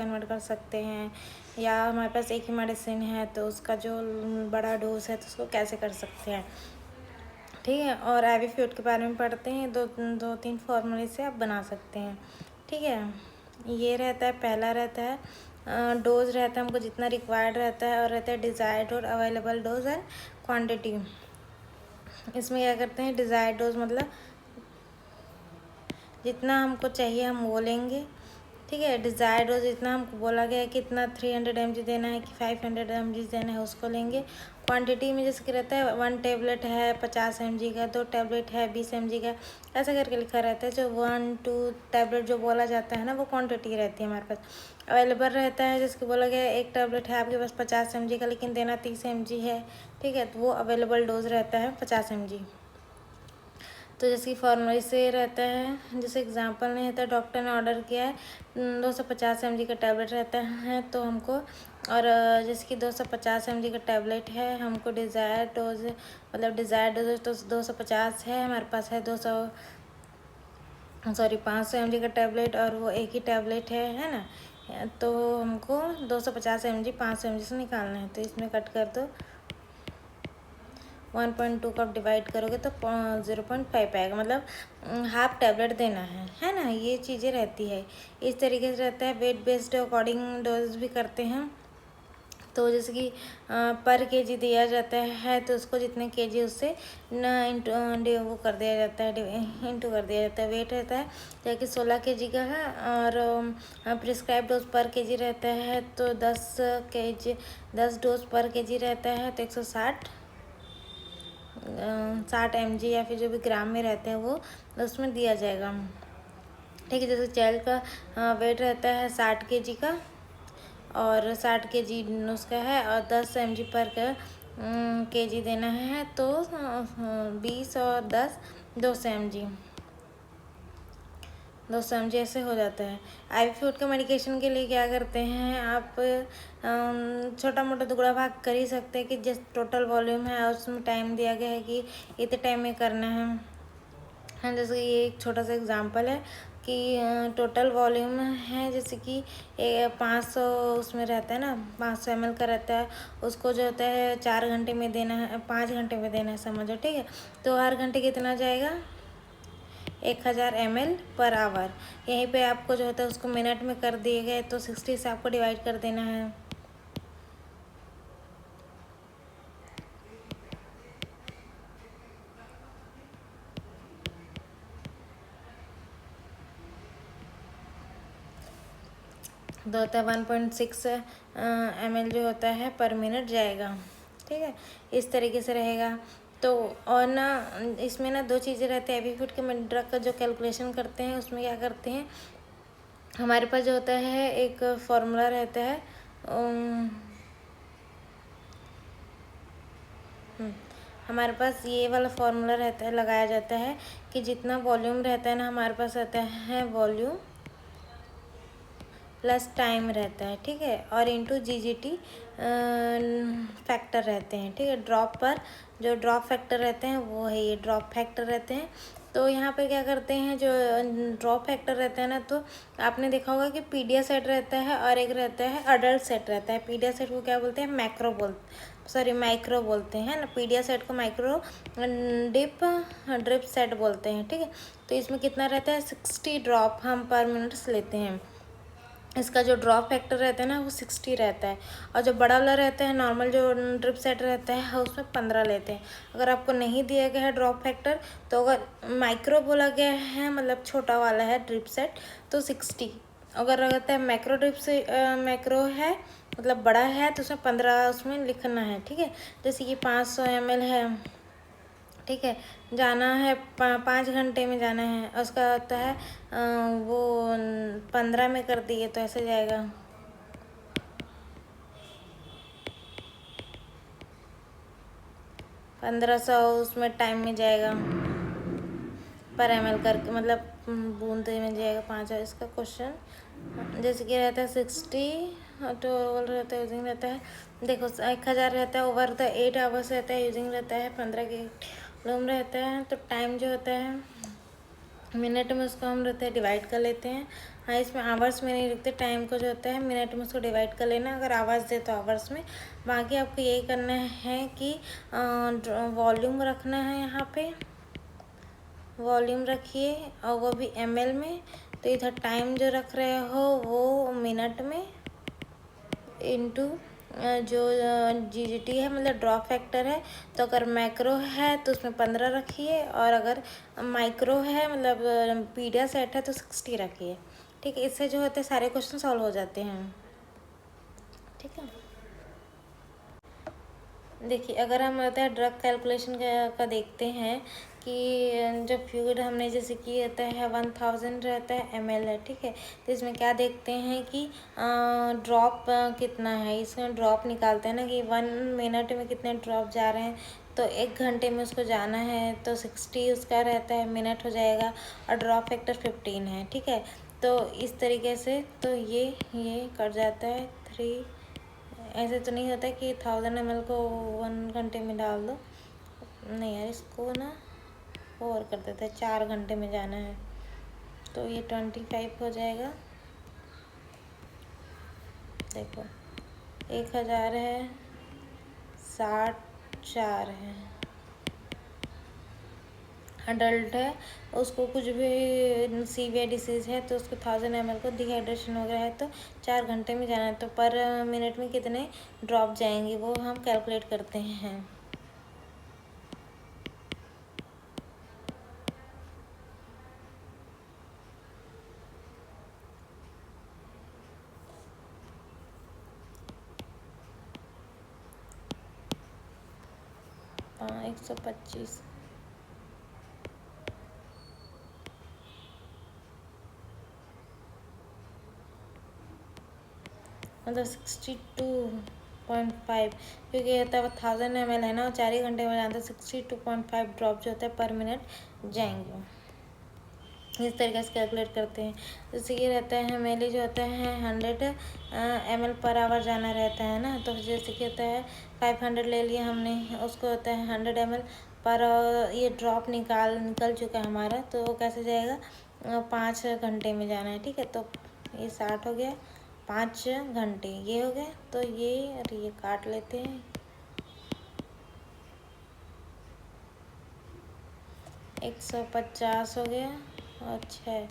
Convert कर सकते हैं, या हमारे पास एक ही मेडिसिन है तो उसका जो बड़ा डोज है तो उसको कैसे कर सकते हैं, ठीक है। और IV फ्लूइड के बारे में पढ़ते हैं, दो तीन फॉर्मूले से आप बना सकते हैं, ठीक है। ये रहता है, पहला रहता है डोज रहता है हमको जितना रिक्वायर्ड रहता है, और रहता है डिज़ायर्ड और अवेलेबल डोज एंड क्वांटिटी। इसमें क्या करते हैं, डिज़ायर्ड डोज मतलब जितना हमको चाहिए हम वो लेंगे, ठीक है। डिज़ायर्ड डोज जितना हमको बोला गया है कि इतना 300 mg देना है कि 500 mg देना है उसको लेंगे। क्वांटिटी में जैसे कि रहता है 1 टेबलेट है 50 mg का, 2 टेबलेट है 20 mg का, ऐसा करके लिखा रहता है। जो 1-2 टेबलेट जो बोला जाता है ना वो क्वांटिटी रहती है हमारे पास। अवेलेबल रहता है जैसे कि बोला गया है 1 टेबलेट है आपके पास 50 mg का लेकिन देना 30 mg है, ठीक है, तो वो अवेलेबल डोज रहता है 50 mg। तो जैसे कि फॉर्मूले से रहता है, जैसे एग्जांपल नहीं होता, डॉक्टर ने ऑर्डर किया है 250 mg का टैबलेट रहता है तो हमको, और जैसे कि 250 mg का टैबलेट है, हमको डिज़ायर डोज मतलब डिज़ायर डोज तो 250 है, हमारे पास है 500 mg का टैबलेट और वो एक ही टैबलेट है ना। तो हमको 250 mg 500 mg से निकालना है, तो इसमें कट कर दो, 1.2 कप डिवाइड करोगे तो 0.5 आएगा, मतलब हाफ टैबलेट देना है ना। ये चीज़ें रहती है, इस तरीके से रहता है। वेट बेस्ड अकॉर्डिंग डोज भी करते हैं, तो जैसे कि पर केजी दिया जाता है तो उसको जितने केजी उससे न इंटू वो कर दिया जाता है, इंटू कर दिया जाता है। वेट रहता है जैसे कि 16 केजी का है, और प्रिस्क्राइब डोज पर केजी रहता है तो 10 डोज पर केजी रहता है, तो 60 mg या फिर जो भी ग्राम में रहते हैं वो उसमें दिया जाएगा, ठीक है। जैसे चाइल्ड का वेट रहता है 60 kg का, और 60 kg उसका है, और 10 mg पर kg देना है, तो 20 और 10 200 mg, 200 mg ऐसे हो जाता है। IV फ्लूइड के मेडिकेशन के लिए क्या करते हैं आप, छोटा मोटा दुगड़ा भाग कर ही सकते हैं कि जिस टोटल वॉल्यूम है और उसमें टाइम दिया गया है कि इतने टाइम में करना है। हाँ, जैसे कि ये एक छोटा सा एग्जांपल है कि टोटल वॉल्यूम है जैसे कि 500 उसमें रहता है ना, 500 ml का रहता है, उसको जो होता है 4 घंटे में देना है, 5 घंटे में देना है समझो, ठीक है। तो हर घंटे कितना जाएगा, 1000 ml पर आवर। यहीं पे आपको जो होता है उसको मिनट में कर दिए गए तो 60 से आपको डिवाइड कर देना है। तो होता है 1.6 ml जो होता है पर मिनट जाएगा, ठीक है। इस तरीके से रहेगा। तो और ना इसमें ना 2 चीज़ें रहती हैं। IV फ्लूइड के ड्रग का जो कैलकुलेशन करते हैं उसमें क्या करते हैं, हमारे पास जो होता है एक फॉर्मूला रहता है, हमारे पास ये वाला फॉर्मूला रहता है, लगाया जाता है कि जितना वॉल्यूम रहता है ना हमारे पास रहता है वॉल्यूम प्लस टाइम रहता है, ठीक है, और इंटू GGT फैक्टर रहते हैं, ठीक है। ड्रॉप पर जो ड्रॉप फैक्टर रहते हैं वो है ये ड्रॉप फैक्टर रहते हैं। तो यहाँ पे क्या करते हैं, जो ड्रॉप फैक्टर रहता है ना, तो आपने देखा होगा कि पीडिया सेट रहता है और एक रहता है अडल्ट सेट रहता है। पीडिया सेट को क्या बोलते हैं, माइक्रो बोलते हैं ना, पीडिया सेट को माइक्रो ड्रिप सेट बोलते हैं, ठीक है। तो इसमें कितना रहता है, 60 ड्रॉप हम पर मिनट लेते हैं। इसका जो ड्रॉप फैक्टर रहता है ना वो 60 रहता है, और जो बड़ा वाला रहता है नॉर्मल जो ड्रिप सेट रहता है उसमें 15 लेते हैं। अगर आपको नहीं दिया गया है ड्रॉप फैक्टर, तो अगर माइक्रो बोला गया है मतलब छोटा वाला है ड्रिप सेट तो 60, अगर रहता है मैक्रो ड्रिप से मैक्रो है मतलब बड़ा है तो उसमें 15 उसमें लिखना है, ठीक है। जैसे कि 500 ml है, ठीक है, जाना है 5 घंटे में जाना है, उसका होता है वो 15 में कर दिए तो ऐसे जाएगा, 1500 उसमें टाइम में जाएगा पर ml करके, मतलब बूंद में जाएगा 5। इसका क्वेश्चन जैसे कि रहता है 60 तो रहता है यूजिंग रहता है, देखो 1000 रहता है ओवर द 8 आवर्स रहता है, यूजिंग रहता है 15 के लूम रहता है। तो टाइम जो होता है मिनट में उसको हम रहते हैं डिवाइड कर लेते हैं हाँ, इसमें आवर्स में नहीं लिखते, टाइम को जो होता है मिनट में उसको डिवाइड कर लेना, अगर आवर्स दे तो आवर्स में। बाकी आपको यही करना है कि वॉल्यूम रखना है, यहाँ पे वॉल्यूम रखिए और वो भी ml में। तो इधर टाइम जो रख रहे हो वो मिनट में इनटू जो GGT है, मतलब ड्रॉप फैक्टर है। तो अगर मैक्रो है तो उसमें 15 रखिए, और अगर माइक्रो है मतलब पीडिया सेट है तो 60 रखिए। ठीक है, इससे जो होते हैं सारे क्वेश्चन सॉल्व हो जाते हैं। ठीक है, देखिए अगर हम होता है ड्रग कैलकुलेशन का देखते हैं कि जो फ्लूइड हमने जैसे कि रहता है 1000 रहता है ml है। ठीक है, तो इसमें क्या देखते हैं कि ड्रॉप कितना है, इसमें ड्रॉप निकालते हैं ना कि 1 मिनट में कितने ड्रॉप जा रहे हैं। तो 1 घंटे में उसको जाना है तो 60 उसका रहता है मिनट हो जाएगा, और ड्रॉप फैक्टर 15 है। ठीक है, तो इस तरीके से तो ये कट जाता है 3। ऐसे तो नहीं होता कि 1000 ml को 1 घंटे में डाल दो, नहीं यार, इसको ना और कर देते हैं, 4 घंटे में जाना है। तो ये 25 हो जाएगा। देखो 1000 है, 64 है। अडल्ट है, उसको कुछ भी सीवियर डिसीज़ है तो उसको 1000 ml को डिहाइड्रेशन वगैरह है तो 4 घंटे में जाना है। तो पर मिनट में कितने ड्रॉप जाएंगे वो हम कैलकुलेट करते हैं। हाँ, 125। मतलब 62.5, क्योंकि ये तब 1000 ml है ना, और 4 ही घंटे में जाता है। 62.5 ड्रॉप जो होता है पर मिनट जाएंगे। इस तरीके से कैलकुलेट करते हैं। जैसे ये रहता है हमें जो होता है 100 ml पर आवर जाना रहता है ना, तो जैसे कि होता है 500 ले लिया हमने, उसको होता है 100 ml पर ये ड्रॉप निकल चुका है हमारा, तो वो कैसे जाएगा, 5 घंटे में जाना है। ठीक है, तो ये 60 हो गया, 5 घंटे ये हो गए, तो ये काट लेते हैं। 150 हो गया, और 6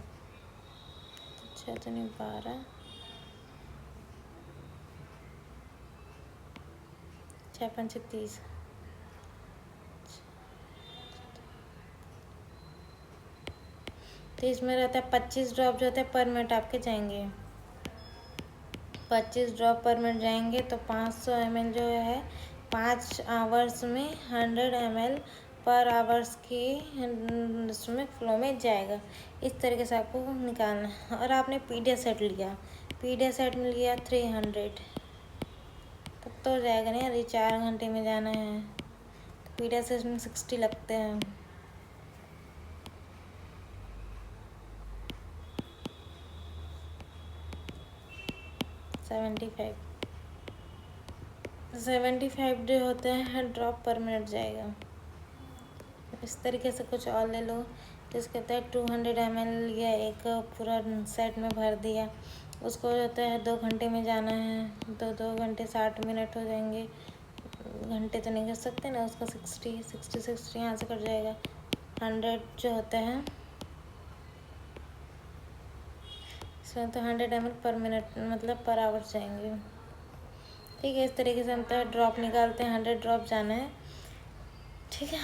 तो नहीं, 12, 6 5 30। तो इसमें रहता है 25 ड्रॉप जो होते हैं पर मिनट आपके जाएंगे। 25 ड्रॉप पर मिनट जाएंगे तो 500 ml जो है 5 आवर्स में 100 ml पर आवर्स की उसमें फ्लो में जाएगा। इस तरीके से आपको निकालना है। और आपने पीडिया सेट लिया, पीडिया सेट में लिया 300, तब तो हो जाएगा नहीं यार, ये 4 घंटे में जाना है। तो पीडिया सेट में 60 लगते हैं। 75 जो होते हैं ड्रॉप पर मिनट जाएगा। इस तरीके से कुछ और ले लो, जिसके तहत 200 ml लिया, एक पूरा सेट में भर दिया, उसको होता है 2 घंटे में जाना है, तो 2 घंटे 60 मिनट हो जाएंगे। घंटे तो नहीं कर सकते ना, उसका 60 यहाँ से कट जाएगा। 100 जो होता है इसमें तो 100 ml पर मिनट मतलब पर आवर जाएंगे। ठीक है, इस तरीके से हम तो ड्रॉप निकालते हैं, 100 ड्रॉप जाना है। ठीक है।